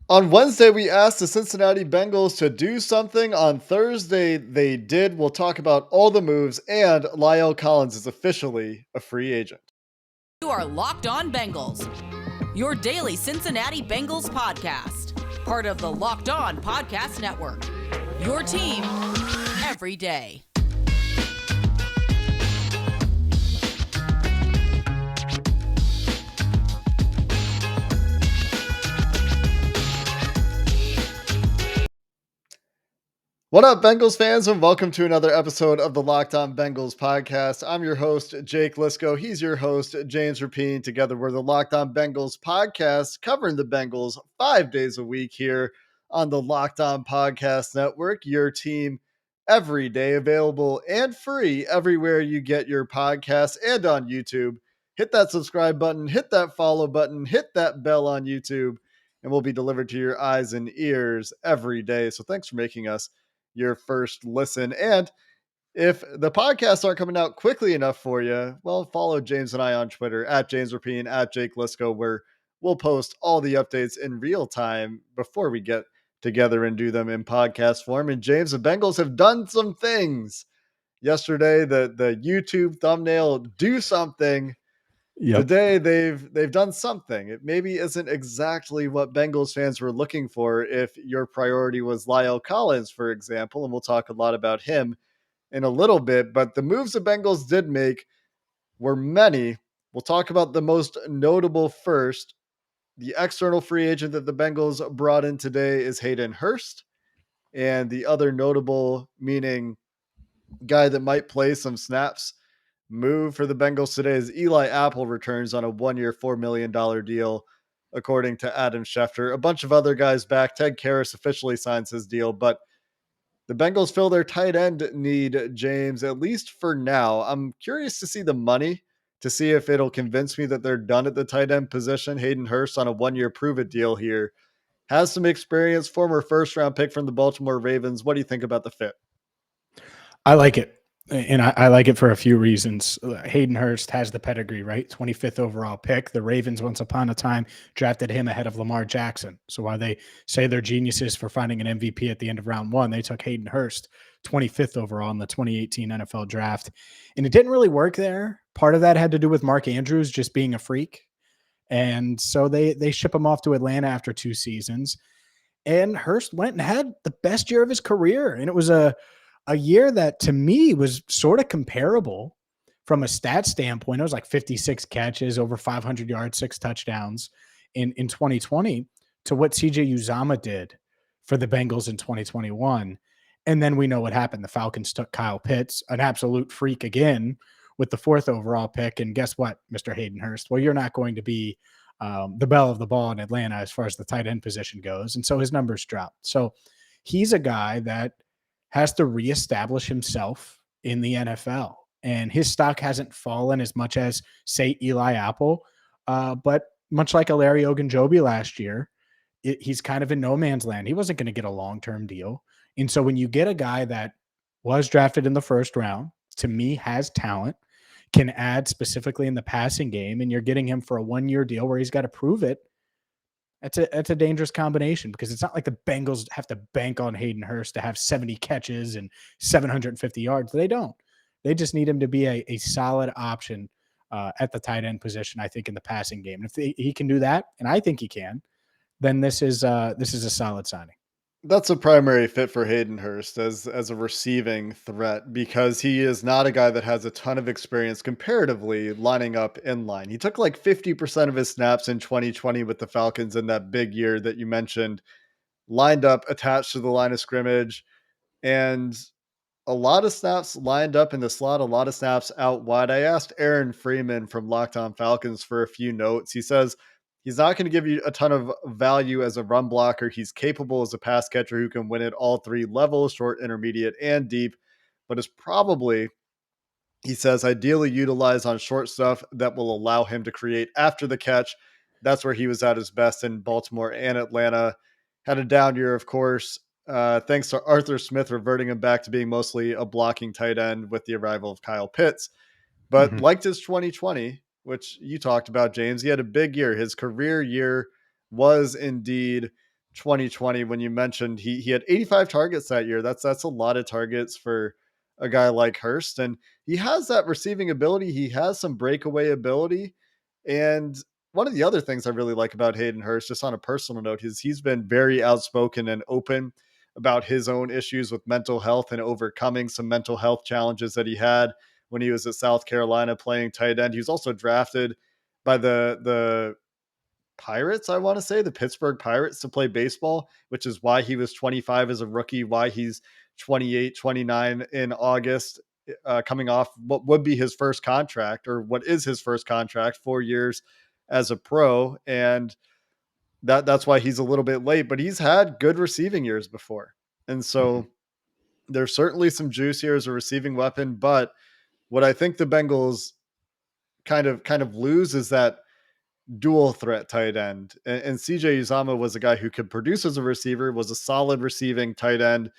On Wednesday, we asked the Cincinnati Bengals to do something. On Thursday, they did. We'll talk about all the moves, and Lyle Collins is officially a free agent. You are Locked On Bengals, your daily Cincinnati Bengals podcast, part of the Locked On Podcast Network, your team every day. What up, Bengals fans, and welcome to another episode of the Locked On Bengals podcast. I'm your host, Jake Liscow. He's your host, James Rapien. Together, we're the Locked On Bengals podcast, covering the Bengals 5 days a week here on the Locked On Podcast Network, your team every day, available and free everywhere you get your podcasts and on YouTube. Hit that subscribe button, hit that follow button, hit that bell on YouTube, and we'll be delivered to your eyes and ears every day. So thanks for making us your first listen. And if the podcasts aren't coming out quickly enough for you, well, follow James and I on Twitter at James Rapien, at Jake Liscow, where we'll post all the updates in real time before we get together and do them in podcast form. And James, the Bengals have done some things yesterday. The YouTube thumbnail, do something. Yep. Today they've done something. It maybe isn't exactly what Bengals fans were looking for if your priority was Lyle Collins, for example, and we'll talk a lot about him in a little bit. But the moves the Bengals did make were many. We'll talk about the most notable first. The external free agent that the Bengals brought in today is Hayden Hurst, and the other notable, meaning guy that might play some snaps, move for the Bengals today is Eli Apple returns on a 1-year, $4 million deal, according to Adam Schefter. A bunch of other guys back. Ted Karras officially signs his deal, but the Bengals fill their tight end need, James, at least for now. I'm curious to see the money, to see if it'll convince me that they're done at the tight end position. Hayden Hurst on a 1-year prove-it deal here. Has some experience, former first-round pick from the Baltimore Ravens. What do you think about the fit? I like it. And I like it for a few reasons. Hayden Hurst has the pedigree, right? 25th overall pick. The Ravens, once upon a time, drafted him ahead of Lamar Jackson. So while they say they're geniuses for finding an MVP at the end of round one, they took Hayden Hurst, 25th overall in the 2018 NFL draft. And it didn't really work there. Part of that had to do with Mark Andrews just being a freak. And so they ship him off to Atlanta after 2 seasons. And Hurst went and had the best year of his career. And it was a year that to me was sort of comparable from a stat standpoint. It was like 56 catches, over 500 yards, 6 touchdowns in 2020 to what CJ Uzomah did for the Bengals in 2021. And then we know what happened. The Falcons took Kyle Pitts, an absolute freak again, with the 4th overall pick. And guess what, Mr. Hayden Hurst? Well, you're not going to be the belle of the ball in Atlanta as far as the tight end position goes. And so his numbers dropped. So he's a guy that has to reestablish himself in the NFL. And his stock hasn't fallen as much as, say, Eli Apple. But much like Larry Ogunjobi last year, he's kind of in no man's land. He wasn't going to get a long-term deal. And so when you get a guy that was drafted in the first round, to me, has talent, can add specifically in the passing game, and you're getting him for a 1-year deal where he's got to prove it, that's a dangerous combination, because it's not like the Bengals have to bank on Hayden Hurst to have 70 catches and 750 yards. They don't. They just need him to be a solid option at the tight end position, I think, in the passing game. And if he can do that, and I think he can, then this is a solid signing. That's a primary fit for Hayden Hurst as a receiving threat, because he is not a guy that has a ton of experience comparatively lining up in line. He took like 50% of his snaps in 2020 with the Falcons in that big year that you mentioned, lined up attached to the line of scrimmage, and a lot of snaps lined up in the slot, a lot of snaps out wide. I asked Aaron Freeman from Locked On Falcons for a few notes. He says he's not going to give you a ton of value as a run blocker. He's capable as a pass catcher who can win at all 3 levels, short, intermediate, and deep, but is probably, he says, ideally utilized on short stuff that will allow him to create after the catch. That's where he was at his best in Baltimore and Atlanta. Had a down year, of course, thanks to Arthur Smith reverting him back to being mostly a blocking tight end with the arrival of Kyle Pitts. But liked his 2020, which you talked about, James. He had a big year. His career year was indeed 2020 when you mentioned he had 85 targets that year. That's a lot of targets for a guy like Hurst, and he has that receiving ability. He has some breakaway ability, and one of the other things I really like about Hayden Hurst, just on a personal note, is he's been very outspoken and open about his own issues with mental health and overcoming some mental health challenges that he had when he was at South Carolina playing tight end. He was also drafted by the Pirates, I want to say, the Pittsburgh Pirates, to play baseball, which is why he was 25 as a rookie, why he's 28, 29 in August, coming off what would be his first contract, or what is his first contract, 4 years as a pro. And that's why he's a little bit late, but he's had good receiving years before. And Mhm. so there's certainly some juice here as a receiving weapon. But what I think the Bengals kind of lose is that dual threat tight end. And CJ Uzama was a guy who could produce as a receiver, was a solid receiving tight end.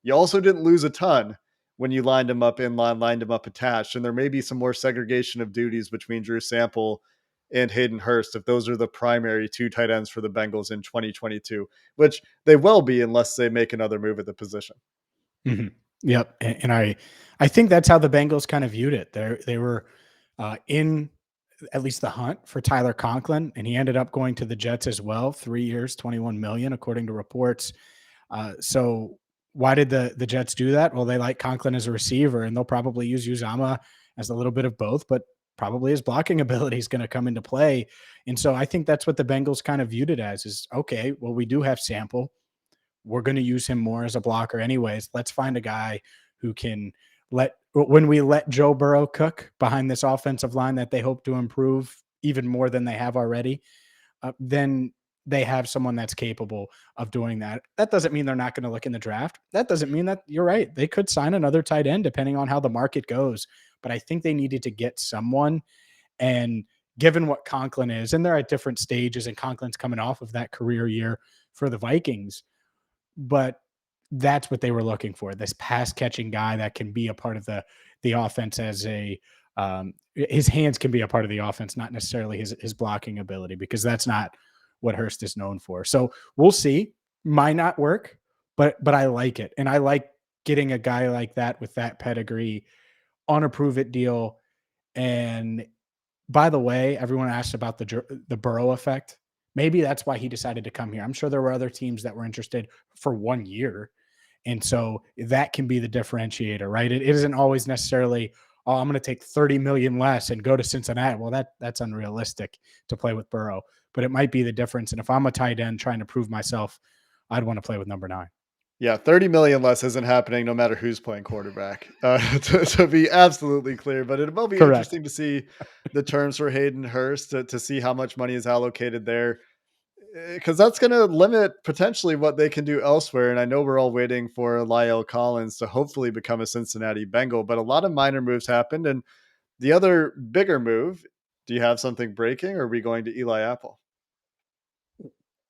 You also didn't lose a ton when you lined him up in line, lined him up attached. And there may be some more segregation of duties between Drew Sample and Hayden Hurst if those are the primary two tight ends for the Bengals in 2022, which they will be unless they make another move at the position. Mhm. Yep, and I think that's how the Bengals kind of viewed it. They were in at least the hunt for Tyler Conklin, and he ended up going to the Jets as well. 3 years, 21 million, according to reports. So why did the Jets do that? Well, they like Conklin as a receiver, and they'll probably use Uzama as a little bit of both, but probably his blocking ability is going to come into play. And so I think that's what the Bengals kind of viewed it as: is okay. Well, we do have Sample, we're going to use him more as a blocker anyways. Let's find a guy who can when we let Joe Burrow cook behind this offensive line that they hope to improve even more than they have already, then they have someone that's capable of doing that. That doesn't mean they're not going to look in the draft. That doesn't mean that you're right. They could sign another tight end depending on how the market goes. But I think they needed to get someone. And given what Conklin is, and they're at different stages, and Conklin's coming off of that career year for the Vikings, but that's what they were looking for, this pass catching guy that can be a part of the offense as a his hands can be a part of the offense, not necessarily his blocking ability, because that's not what Hurst is known for. So we'll see. Might not work, but I like it. And I like getting a guy like that with that pedigree on a prove it deal. And by the way, everyone asked about the Burrow effect. Maybe that's why he decided to come here. I'm sure there were other teams that were interested for 1 year. And so that can be the differentiator, right? It isn't always necessarily, oh, I'm going to take 30 million less and go to Cincinnati. Well, that's unrealistic to play with Burrow, but it might be the difference. And if I'm a tight end trying to prove myself, I'd want to play with number 9. Yeah, 30 million less isn't happening no matter who's playing quarterback, to be absolutely clear. But it will be Correct. interesting to see the terms for Hayden Hurst, to see how much money is allocated there, because that's going to limit potentially what they can do elsewhere. And I know we're all waiting for Lyle Collins to hopefully become a Cincinnati Bengal, but a lot of minor moves happened. And the other bigger move, do you have something breaking, or are we going to Eli Apple?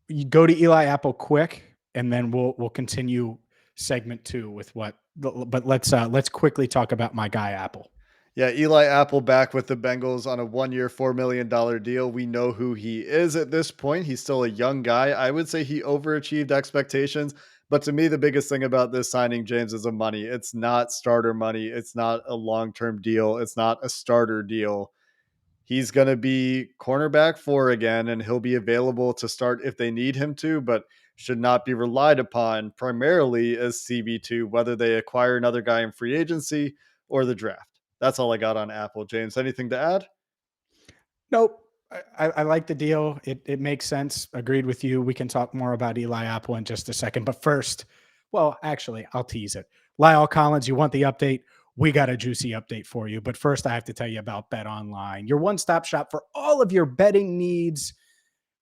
You go to Eli Apple quick, and then we'll continue segment 2 with what. But let's quickly talk about my guy Apple. Yeah, Eli Apple back with the Bengals on a 1 year, $4 million deal. We know who he is at this point. He's still a young guy. I would say he overachieved expectations. But to me, the biggest thing about this signing, James, is the money. It's not starter money. It's not a long-term deal. It's not a starter deal. He's going to be cornerback 4 again, and he'll be available to start if they need him to, but should not be relied upon primarily as CB2, whether they acquire another guy in free agency or the draft. That's all I got on Apple. James, anything to add? Nope. I like the deal. It makes sense. Agreed with you. We can talk more about Eli Apple in just a second. But first, well, actually, I'll tease it. Lyle Collins, you want the update? We got a juicy update for you. But first, I have to tell you about BetOnline, your one-stop shop for all of your betting needs.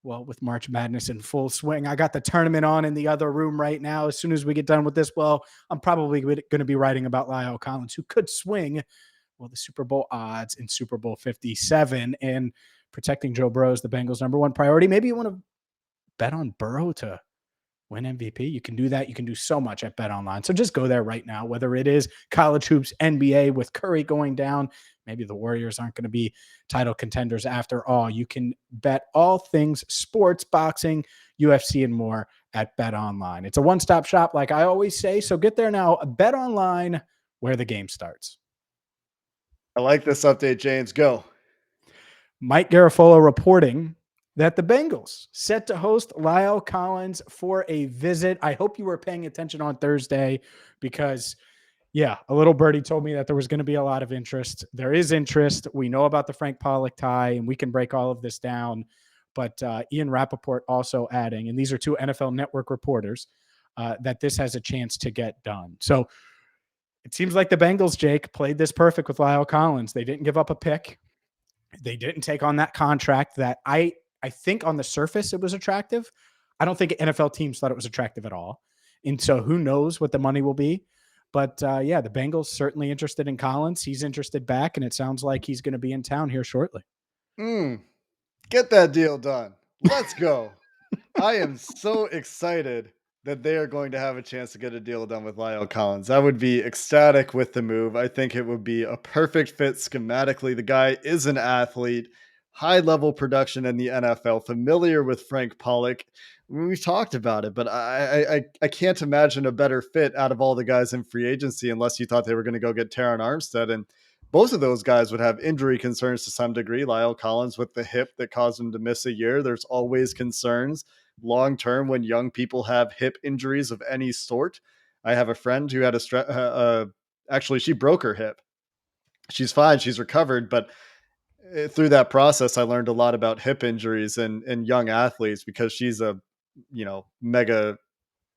Well, with March Madness in full swing, I got the tournament on in the other room right now. As soon as we get done with this, well, I'm probably going to be writing about Lyle Collins, who could swing, well, the Super Bowl odds in Super Bowl 57, and protecting Joe Burrow is the Bengals' number one priority. Maybe you want to bet on Burrow to win MVP. You can do that. You can do so much at BetOnline. So just go there right now, whether it is college hoops, NBA with Curry going down. Maybe the Warriors aren't going to be title contenders after all. You can bet all things sports, boxing, UFC, and more at BetOnline. It's a one-stop shop, like I always say. So get there now. BetOnline, where the game starts. I like this update, James. Go. Mike Garafolo reporting that the Bengals set to host Lyle Collins for a visit. I hope you were paying attention on Thursday because, yeah, a little birdie told me that there was going to be a lot of interest. There is interest. We know about the Frank Pollock tie, and we can break all of this down. But Ian Rappaport also adding, and these are two NFL Network reporters, that this has a chance to get done. So it seems like the Bengals, Jake, played this perfect with Lyle Collins. They didn't give up a pick. They didn't take on that contract that I think on the surface it was attractive. I don't think NFL teams thought it was attractive at all. And so who knows what the money will be. But yeah, the Bengals certainly interested in Collins. He's interested back, and it sounds like he's going to be in town here shortly. Get that deal done. Let's go. I am so excited that they are going to have a chance to get a deal done with Lyle Collins. I would be ecstatic with the move. I think it would be a perfect fit schematically. The guy is an athlete, high level production in the NFL, familiar with Frank Pollock. We've talked about it, but I can't imagine a better fit out of all the guys in free agency unless you thought they were going to go get Taron Armstead. And both of those guys would have injury concerns to some degree. Lyle Collins with the hip that caused him to miss a year. There's always concerns long term when young people have hip injuries of any sort. I have a friend who had actually she broke her hip. She's fine, she's recovered, but through that process I learned a lot about hip injuries and young athletes because she's a mega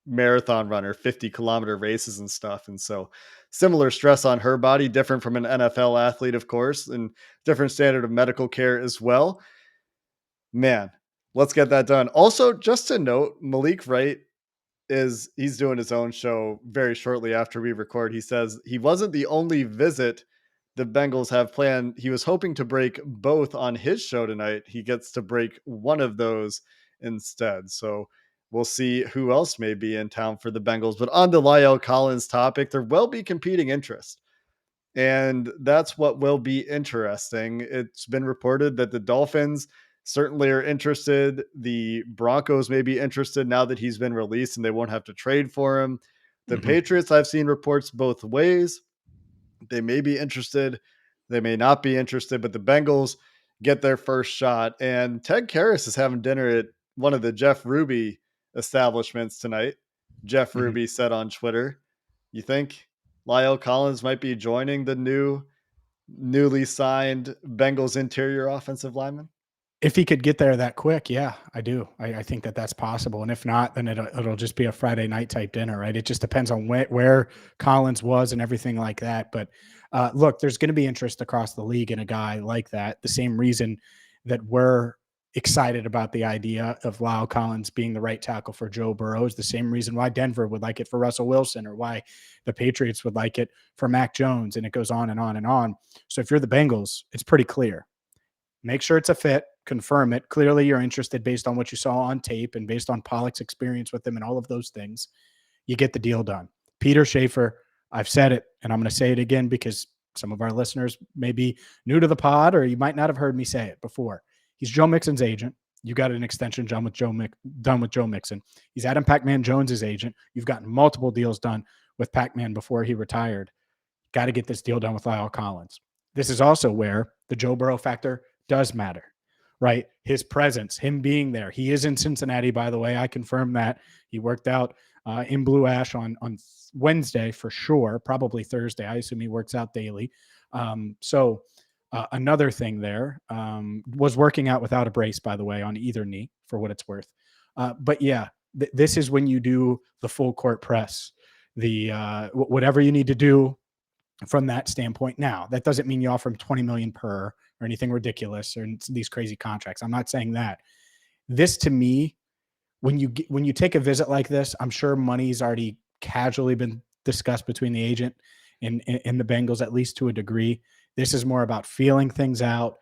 marathon runner, 50-kilometer races and stuff. And so similar stress on her body, different from an NFL athlete, of course, and different standard of medical care as well. Man, let's get that done. Also, just to note, Malik Wright he's doing his own show very shortly after we record. He says he wasn't the only visit the Bengals have planned. He was hoping to break both on his show tonight. He gets to break one of those instead. So we'll see who else may be in town for the Bengals. But on the Lyle Collins topic, there will be competing interest. And that's what will be interesting. It's been reported that the Dolphins certainly are interested. The Broncos may be interested now that he's been released and they won't have to trade for him. The Patriots, I've seen reports both ways. They may be interested. They may not be interested, but the Bengals get their first shot. And Ted Karras is having dinner at one of the Jeff Ruby establishments tonight. Jeff Ruby said on Twitter, you think Lyle Collins might be joining the newly signed Bengals interior offensive lineman? If he could get there that quick, yeah, I do. I think that that's possible. And if not, then it'll just be a Friday night type dinner, right? It just depends on where Collins was and everything like that. But look, there's going to be interest across the league in a guy like that. The same reason that we're excited about the idea of Lyle Collins being the right tackle for Joe Burrow is the same reason why Denver would like it for Russell Wilson or why the Patriots would like it for Mac Jones. And it goes on and on and on. So if you're the Bengals, it's pretty clear. Make sure it's a fit, confirm it. Clearly you're interested based on what you saw on tape and based on Pollock's experience with him and all of those things. You get the deal done. Peter Schaefer, I've said it, and I'm going to say it again because some of our listeners may be new to the pod or you might not have heard me say it before. He's Joe Mixon's agent. You got an extension done with Joe Mixon. He's Adam Pac-Man Jones's agent. You've gotten multiple deals done with Pac-Man before he retired. Got to get this deal done with Lyle Collins. This is also where the Joe Burrow factor does matter, right? His presence, him being there. He is in Cincinnati, by the way. I confirm that. He worked out in Blue Ash on Wednesday for sure, probably Thursday. I assume he works out daily. Another thing there was working out without a brace, by the way, on either knee for what it's worth. But yeah, this is when you do the full court press, whatever you need to do from that standpoint. Now, that doesn't mean you offer him $20 million per or anything ridiculous or these crazy contracts. I'm not saying that. This to me, when you take a visit like this, I'm sure money's already casually been discussed between the agent and the Bengals, at least to a degree. This is more about feeling things out,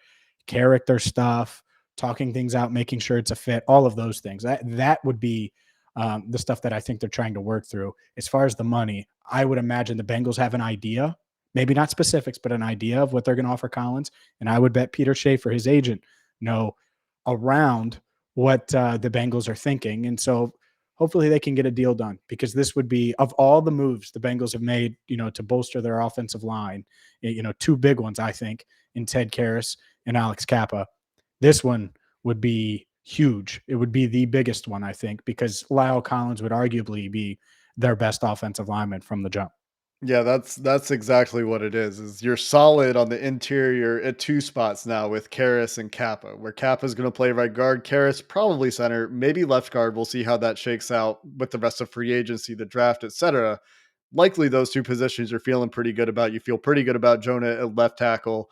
character stuff, talking things out, making sure it's a fit, all of those things. That would be the stuff that I think they're trying to work through. As far as the money, I would imagine the Bengals have an idea, maybe not specifics, but an idea of what they're going to offer Collins. And I would bet Peter Schaefer, his agent, know around what the Bengals are thinking. And so hopefully they can get a deal done, because this would be, of all the moves the Bengals have made, to bolster their offensive line, two big ones, I think, in Ted Karras and Alex Kappa. This one would be huge. It would be the biggest one, I think, because Lyle Collins would arguably be their best offensive lineman from the jump. Yeah, that's exactly what it is you're solid on the interior at 2 spots now with Karras and Kappa, where Kappa's gonna play right guard, Karras probably center, maybe left guard. We'll see how that shakes out with the rest of free agency, the draft, etc. Likely those 2 positions you're feeling pretty good about. You feel pretty good about Jonah at left tackle.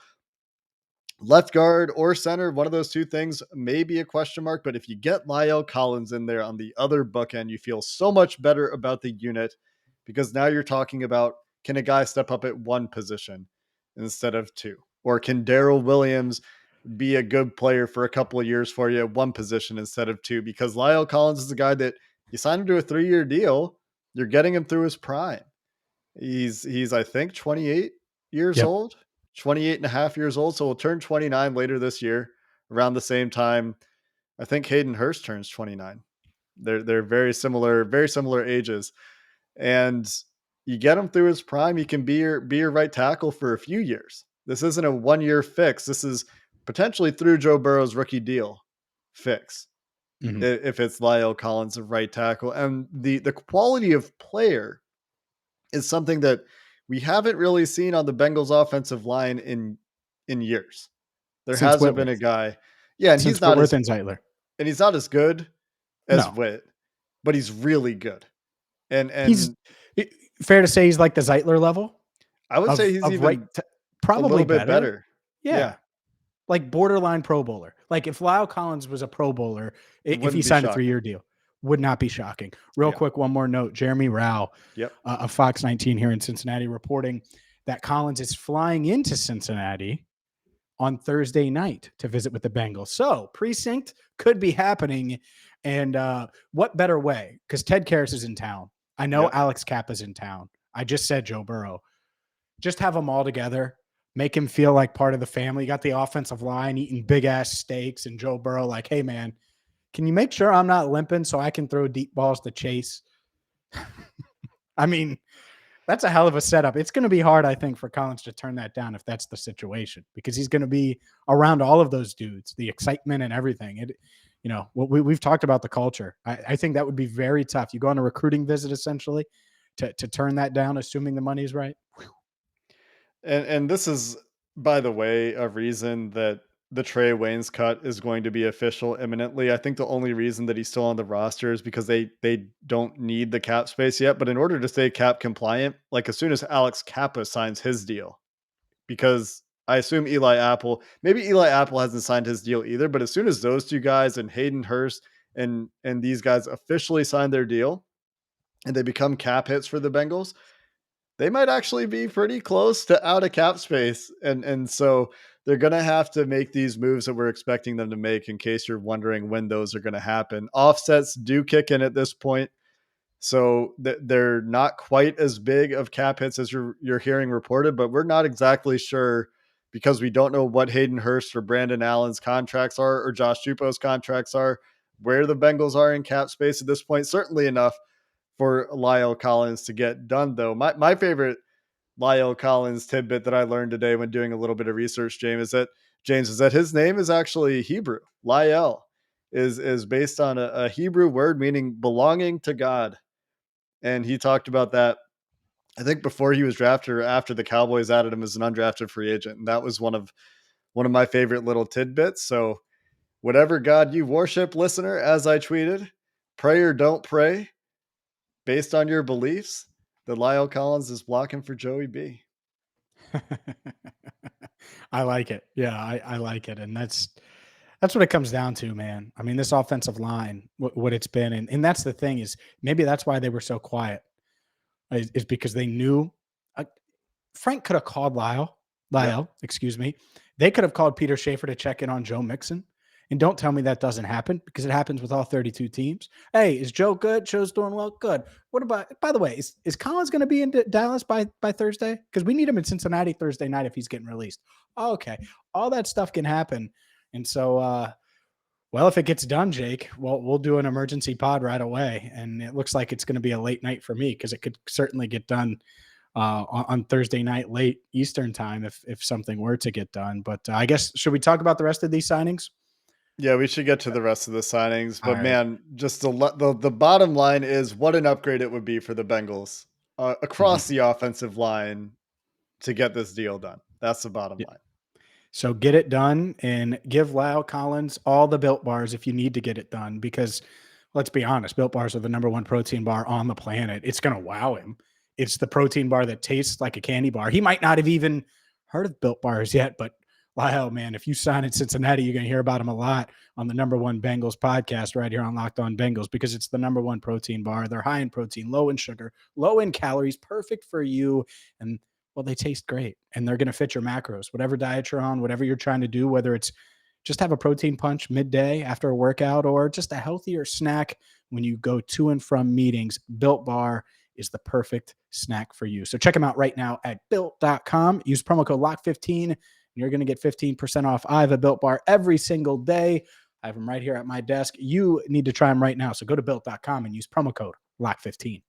Left guard or center, one of those 2 things may be a question mark, but if you get Lyle Collins in there on the other bookend, you feel so much better about the unit, because now you're talking about, can a guy step up at one position instead of 2? Or can Daryl Williams be a good player for a couple of years for you at one position instead of 2? Because Lyle Collins is a guy that you signed him to a 3-year deal. You're getting him through his prime. He's I think 28 years Yep. old, 28 and a half years old. So we'll turn 29 later this year, around the same time. I think Hayden Hurst turns 29. They're very similar ages. And you get him through his prime, he can be your right tackle for a few years. This isn't a 1-year fix. This is potentially through Joe Burrow's rookie deal fix. Mhm. If it's Lyle Collins of right tackle. And the quality of player is something that we haven't really seen on the Bengals offensive line in years. There Since hasn't been a Whitworth. guy. Yeah, and Since Whitworth and Zeitler. he's not as good as No. Witt, but he's really good. He's And fair to say he's like the Zeitler level I would say he's of right, even a probably little bit better. better. Yeah. Yeah, Like borderline Pro Bowler. Like if Lyle Collins was a Pro Bowler, it if he wouldn't be signed a shocking. 3-year deal, would not be shocking. Real Yeah. quick, one more note. Jeremy Rao Yep. of Fox 19 here in Cincinnati reporting that Collins is flying into Cincinnati on Thursday night to visit with the Bengals. So precinct could be happening. And what better way? Because Ted Karras is in town. I know Yep. Alex Kappa's in town. I just said Joe Burrow. Just have them all together. Make him feel like part of the family. You got the offensive line eating big ass steaks, and Joe Burrow like, hey man, can you make sure I'm not limping so I can throw deep balls to Chase? I mean, that's a hell of a setup. It's going to be hard, I think, for Collins to turn that down if that's the situation, because he's going to be around all of those dudes, the excitement and everything. We've talked about the culture. I think that would be very tough. You go on a recruiting visit essentially to turn that down, assuming the money's right. And this is, by the way, a reason that the Trey Waynes cut is going to be official imminently. I think the only reason that he's still on the roster is because they don't need the cap space yet. But in order to stay cap compliant, like as soon as Alex Kappa signs his deal, because I assume maybe Eli Apple hasn't signed his deal either, but as soon as those 2 guys and Hayden Hurst and these guys officially sign their deal and they become cap hits for the Bengals, they might actually be pretty close to out of cap space. And so they're going to have to make these moves that we're expecting them to make, in case you're wondering when those are going to happen. Offsets do kick in at this point. So they're not quite as big of cap hits as you're hearing reported, but we're not exactly sure, because we don't know what Hayden Hurst or Brandon Allen's contracts are, or Josh Dupo's contracts are, where the Bengals are in cap space at this point. Certainly enough for Lyle Collins to get done, though. My favorite Lyle Collins tidbit that I learned today when doing a little bit of research, James, is that his name is actually Hebrew. Lyle is based on a Hebrew word meaning belonging to God. And he talked about that, I think, before he was drafted or after the Cowboys added him as an undrafted free agent. And that was one of my favorite little tidbits. So whatever God you worship, listener, as I tweeted, pray or don't pray, based on your beliefs, that Lyle Collins is blocking for Joey B. I like it. Yeah, I like it. And that's what it comes down to, man. I mean, this offensive line, what it's been. And that's the thing, is maybe that's why they were so quiet, is because they knew Frank could have called Lyle, Yep. excuse me. They could have called Peter Schaefer to check in on Joe Mixon. And don't tell me that doesn't happen, because it happens with all 32 teams. Hey, is Joe good? Joe's doing well. Good. What about, by the way, is Collins going to be in Dallas by Thursday? Because we need him in Cincinnati Thursday night if he's getting released. Oh, okay. All that stuff can happen. And so Well, if it gets done, Jake, we'll do an emergency pod right away. And it looks like it's going to be a late night for me because it could certainly get done on Thursday night, late Eastern time, if something were to get done. But I guess, should we talk about the rest of these signings? Yeah, we should get to the rest of the signings, All but right. man, just the bottom line is what an upgrade it would be for the Bengals Mhm. across the offensive line to get this deal done. That's the bottom Yeah. line. So get it done and give Lyle Collins all the Built Bars if you need to get it done, because let's be honest, Built Bars are the number one protein bar on the planet. It's going to wow him. It's the protein bar that tastes like a candy bar. He might not have even heard of Built Bars yet, but Lyle, man, if you sign in Cincinnati, you're going to hear about him a lot on the number one Bengals podcast right here on Locked On Bengals, because it's the number one protein bar. They're high in protein, low in sugar, low in calories, perfect for you. And well, they taste great and they're going to fit your macros, whatever diet you're on, whatever you're trying to do, whether it's just have a protein punch midday after a workout or just a healthier snack when you go to and from meetings. Built Bar is the perfect snack for you. So check them out right now at built.com. Use promo code LOCK15 and you're going to get 15% off. I have a Built Bar every single day. I have them right here at my desk. You need to try them right now. So go to built.com and use promo code LOCK15.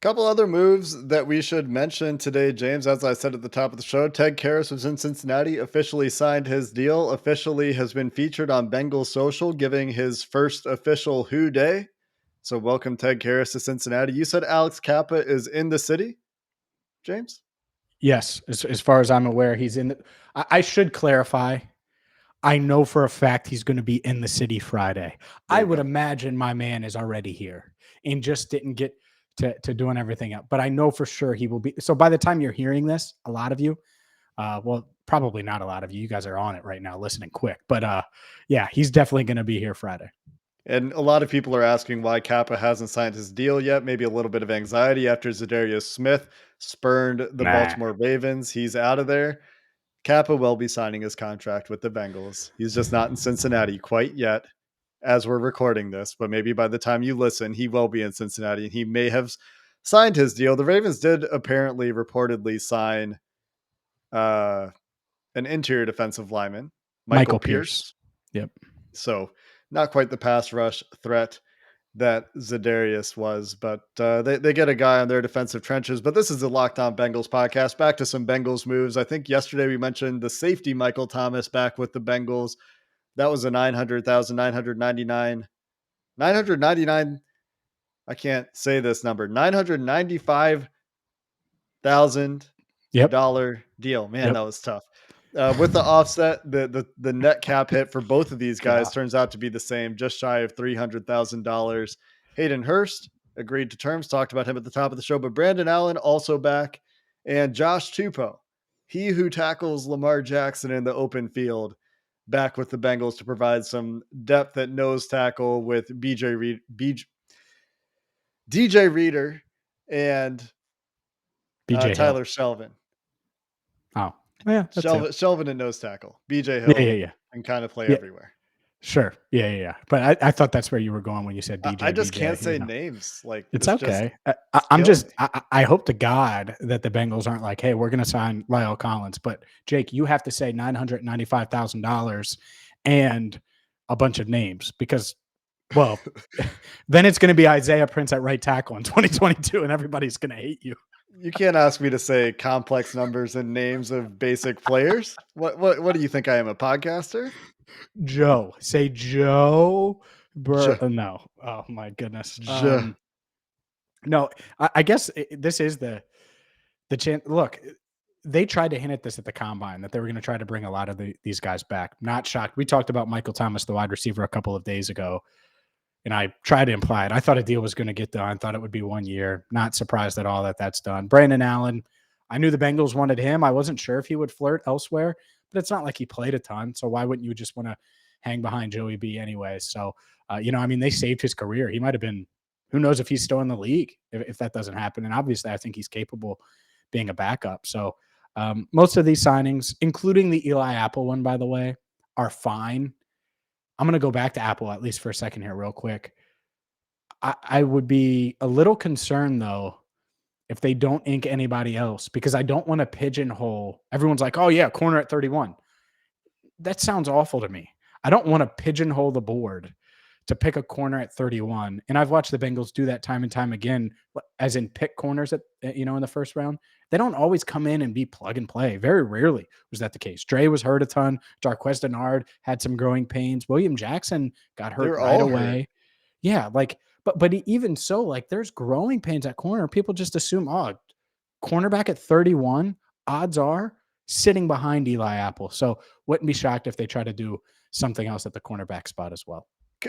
Couple other moves that we should mention today, James. As I said at the top of the show, Ted Karras was in Cincinnati, officially signed his deal, officially has been featured on Bengals Social, giving his first official Who Day. So welcome Ted Karras to Cincinnati. You said Alex Kappa is in the city, James? Yes, as far as I'm aware, he's in. I should clarify. I know for a fact he's going to be in the city Friday. There I you would go. imagine my man is already here and just didn't get to doing everything up. But I know for sure he will be. So by the time you're hearing this, a lot of you, well, probably not a lot of you. You guys are on it right now, listening quick. But yeah, he's definitely going to be here Friday. And a lot of people are asking why Kappa hasn't signed his deal yet. Maybe a little bit of anxiety after Zadarius Smith spurned the Nah. Baltimore Ravens. He's out of there. Kappa will be signing his contract with the Bengals. He's just not in Cincinnati quite yet as we're recording this, but maybe by the time you listen, he will be in Cincinnati and he may have signed his deal. The Ravens did apparently reportedly sign uh, an interior defensive lineman, Michael Michael Pierce. Pierce. Yep. So not quite the pass rush threat that Zadarius was, but they get a guy on their defensive trenches. But this is the Locked On Bengals podcast. Back to some Bengals moves. I think yesterday we mentioned the safety Michael Thomas back with the Bengals. That was a 999. I can't say this number. Yep. $995,000 deal. Man, Yep. that was tough. With the offset, the net cap hit for both of these guys God. turns out to be the same, just shy of $300,000. Hayden Hurst agreed to terms, talked about him at the top of the show, but Brandon Allen also back, and Josh Tupou, he who tackles Lamar Jackson in the open field, back with the Bengals to provide some depth at nose tackle with DJ Reader and BJ Hill. Tyler Shelvin. Oh, yeah. That's it. Shelvin and nose tackle. BJ Yeah. Hill Yeah. Yeah. can kind of play Yeah. everywhere. Sure. Yeah. Yeah. Yeah. But I thought that's where you were going when you said I DJ. just BJ, can't say you know. names. Like It's it's just okay. I'm killing just, me. I hope to God that the Bengals aren't like, hey, we're going to sign Lyle Collins. But Jake, you have to say $995,000 and a bunch of names because, well, then it's going to be Isaiah Prince at right tackle in 2022 and everybody's going to hate you. You can't ask me to say complex numbers and names of basic players. What do you think I am, a podcaster? Joe. Say Joe. J- No. Oh, my goodness. J- No, I guess this is the chance. Look, they tried to hint at this at the combine that they were going to try to bring a lot of these guys back. Not shocked. We talked about Michael Thomas, the wide receiver, a couple of days ago, and I tried to imply it. I thought a deal was going to get done. Thought it would be 1 year. Not surprised at all that that's done. Brandon Allen, I knew the Bengals wanted him. I wasn't sure if he would flirt elsewhere, but it's not like he played a ton. So why wouldn't you just want to hang behind Joey B anyway? So, I mean, they saved his career. He might have been, who knows if he's still in the league if that doesn't happen. And obviously, I think he's capable being a backup. So most of these signings, including the Eli Apple one, by the way, are fine. I'm going to go back to Apple at least for a second here real quick. I would be a little concerned, though, if they don't ink anybody else, because I don't want to pigeonhole. Everyone's like, oh, yeah, corner at 31. That sounds awful to me. I don't want to pigeonhole the board to pick a corner at 31. And I've watched the Bengals do that time and time again, as in pick corners in the first round. They don't always come in and be plug and play. Very rarely was that the case. Dre was hurt a ton. Darqueze Dennard had some growing pains. William Jackson got hurt They're right all hurt. away. Yeah, but even so, there's growing pains at corner. People just assume, cornerback at 31, odds are sitting behind Eli Apple. So wouldn't be shocked if they try to do something else at the cornerback spot as well.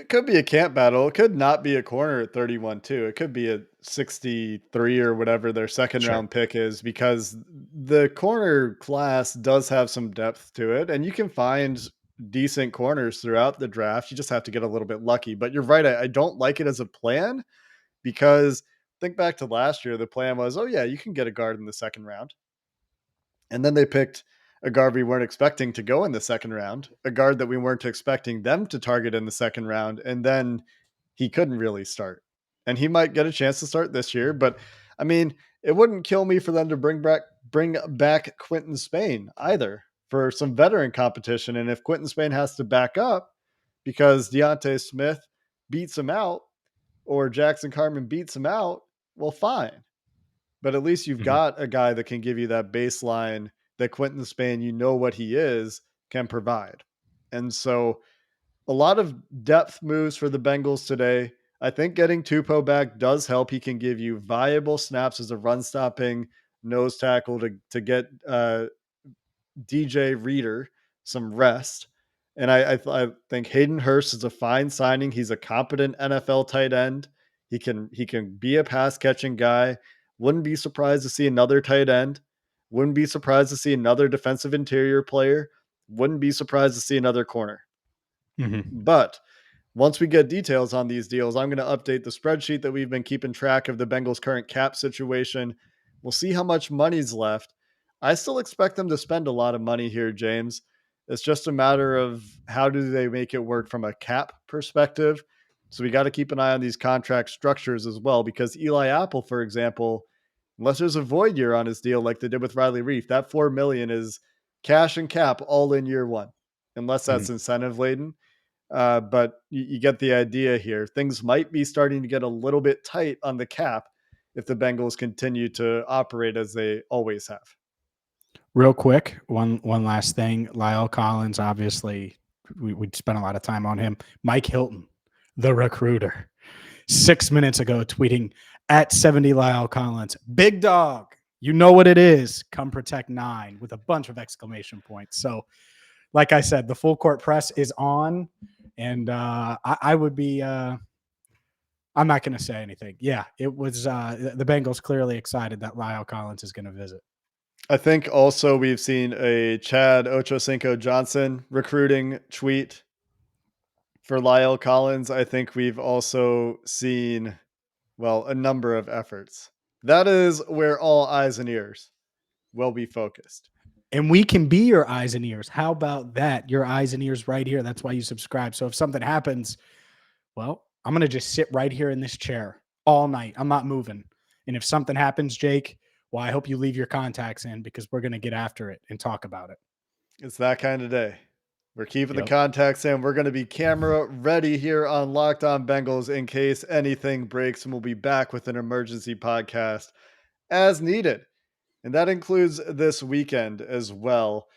Could be a camp battle. It could not be a corner at 31 too. It could be a 63 or whatever their second Sure. round pick is, because the corner class does have some depth to it, and you can find decent corners throughout the draft. You just have to get a little bit lucky. But you're right. I don't like it as a plan, because think back to last year. The plan was, oh yeah, you can get a guard in the second round. And then they picked a guard we weren't expecting to go in the second round, a guard that we weren't expecting them to target in the second round. And then he couldn't really start. And he might get a chance to start this year. But I mean, it wouldn't kill me for them to bring back Quentin Spain either, for some veteran competition. And if Quentin Spain has to back up because Deontay Smith beats him out, or Jackson Carman beats him out, well, fine. But at least you've Mhm. got a guy that can give you that baseline that Quentin Spain, you know what he is, can provide. And so a lot of depth moves for the Bengals today. I think getting Tupou back does help. He can give you viable snaps as a run stopping nose tackle to get DJ Reader some rest. And I think Hayden Hurst is a fine signing. He's a competent NFL tight end. He can be a pass catching guy. Wouldn't be surprised to see another tight end. Wouldn't be surprised to see another defensive interior player. Wouldn't be surprised to see another corner. Mhm. But once we get details on these deals, I'm going to update the spreadsheet that we've been keeping track of the Bengals' current cap situation. We'll see how much money's left. I still expect them to spend a lot of money here, James. It's just a matter of how do they make it work from a cap perspective. So we got to keep an eye on these contract structures as well, because Eli Apple, for example, unless there's a void year on his deal like they did with Riley Reef, that $4 million is cash and cap all in year one, unless that's Mhm. incentive laden. But you get the idea here. Things might be starting to get a little bit tight on the cap if the Bengals continue to operate as they always have. Real quick, one last thing. Lyle Collins, obviously, we'd spent a lot of time on him. Mike Hilton, the recruiter, 6 minutes ago, tweeting at 70 Lyle Collins, big dog. You know what it is. Come protect 9 with a bunch of exclamation points. So, like I said, the full court press is on, and I would be. I'm not going to say anything. Yeah, it was the Bengals clearly excited that Lyle Collins is going to visit. I think also we've seen a Chad Ochocinco Johnson recruiting tweet for Lyle Collins. I think we've also seen, well, a number of efforts. That is where all eyes and ears will be focused. And we can be your eyes and ears. How about that? Your eyes and ears right here. That's why you subscribe. So if something happens, well, I'm going to just sit right here in this chair all night. I'm not moving. And if something happens, Jake, well, I hope you leave your contacts in, because we're going to get after it and talk about it. It's that kind of day. We're keeping the Yep. contacts in. We're going to be camera ready here on Locked On Bengals in case anything breaks, and we'll be back with an emergency podcast as needed. And that includes this weekend as well.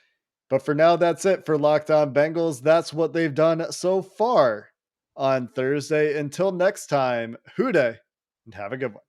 But for now, that's it for Locked On Bengals. That's what they've done so far on Thursday. Until next time, Hoo day, and have a good one.